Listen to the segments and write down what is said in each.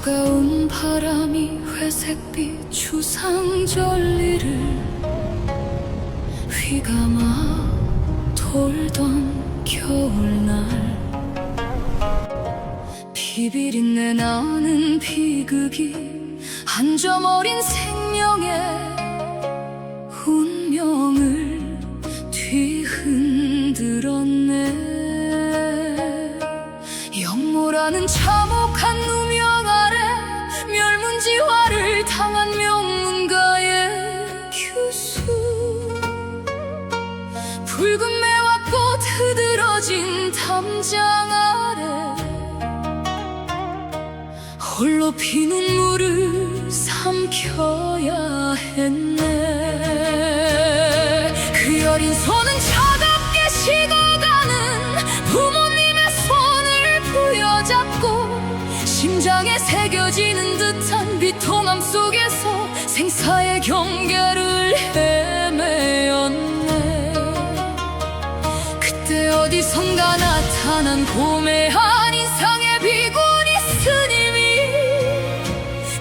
차가운 바람이 회색빛 주상절리를 휘감아 돌던 겨울날, 비비린내 나는 비극이 한 점 어린 생명의 운명을 뒤흔들었네. 영모라는 참혹한 누명 아래 멸문지화를 당한 명문가의 규수, 붉은 매와 꽃 흐드러진 담장 아래 홀로 피 눈물을 삼켜야 했네. 그 여린 손은 차갑게 식어가는 부모님의 손을 부여잡고 심장에 새겨지는 듯한 비통함 속에서 생사의 경계를 헤매었네. 그때 어디선가 나타난 고매한 인상의 비구니 스님이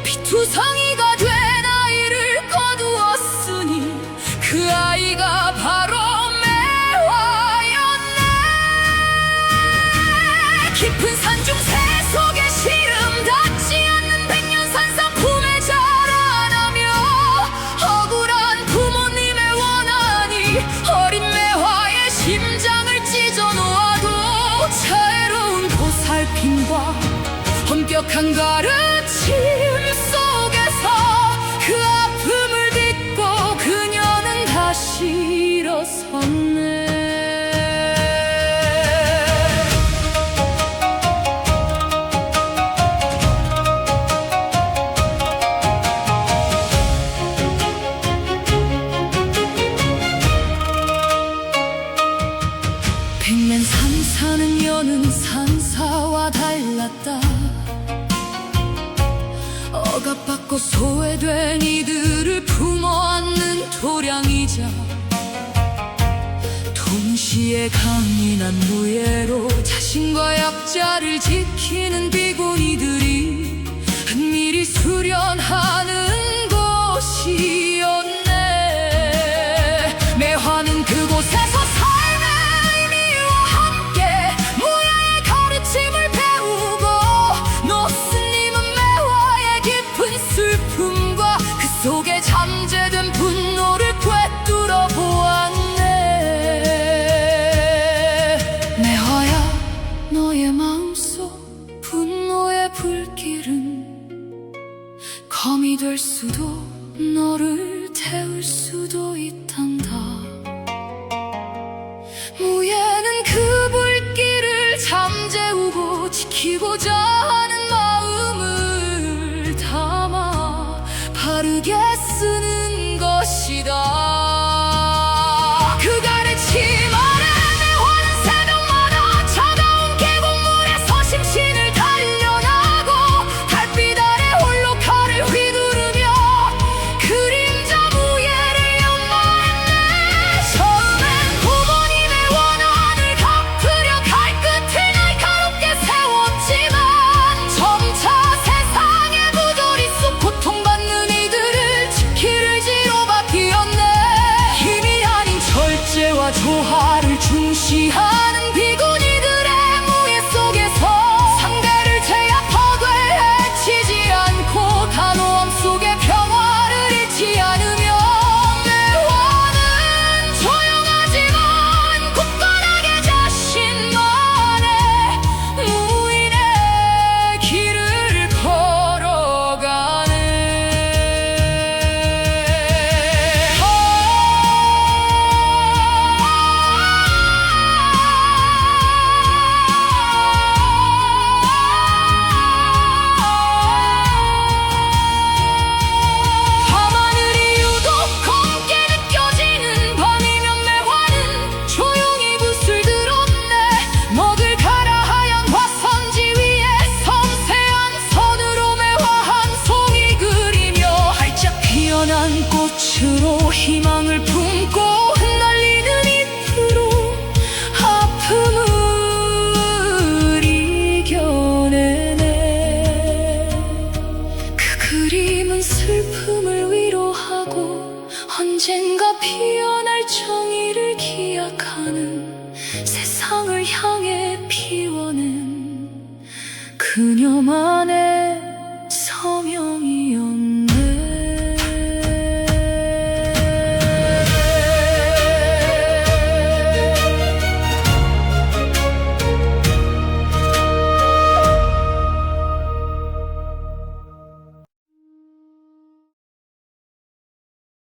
피투성이가 된 아이를 거두었으니 그 아이가 바로 매화였네. 깊은 산중 새 속에 시름 닿지 않는 백년산상 품에 자라나며 억울한 부모님의 원한이 어린 매화의 심장을 찢어놓아도 자애로운 보살핌과 엄격한 가르침 속에서 그 아픔을 딛고 그녀는 다시 일어섰네. 백맨산 사는 여는 산사와 달랐다. 억압받고 소외된 이들을 품어안는 도량이자 동시에 강인한 무예로 자신과 약자를 지키는 비구니들이 은밀히 수련하는 곳이었네. 매화는 그곳에서 삶의 의미와 함께 무야의 가르침을 배우고 노스님은 매화의 깊은 슬픔과 그 속에 잠재된 분노를 꿰뚫어 보았네. 매화야, 너의 마음속 분노의 불길은 검이 될 수도 너를 태울 수도 있단다. 무예는 그 불길을 잠재우고 지키고자 하는 마음을 담아 바르게 쓰는 것이다. 그 가르침 아래 매화는 새벽마다 차가운 계곡물에서 심신을 단련하고 달빛 아래 홀로 칼을 휘두르며 그림자 무예를 연마했네. 처음엔 부모님의 원한을 갚으려 칼끝을 날카롭게 세웠지만 점차 세상의 부조리 속 고통받는 이들을 지킬 의지로 바뀌었네. 하는 세상을 향해 피워낸 그녀만의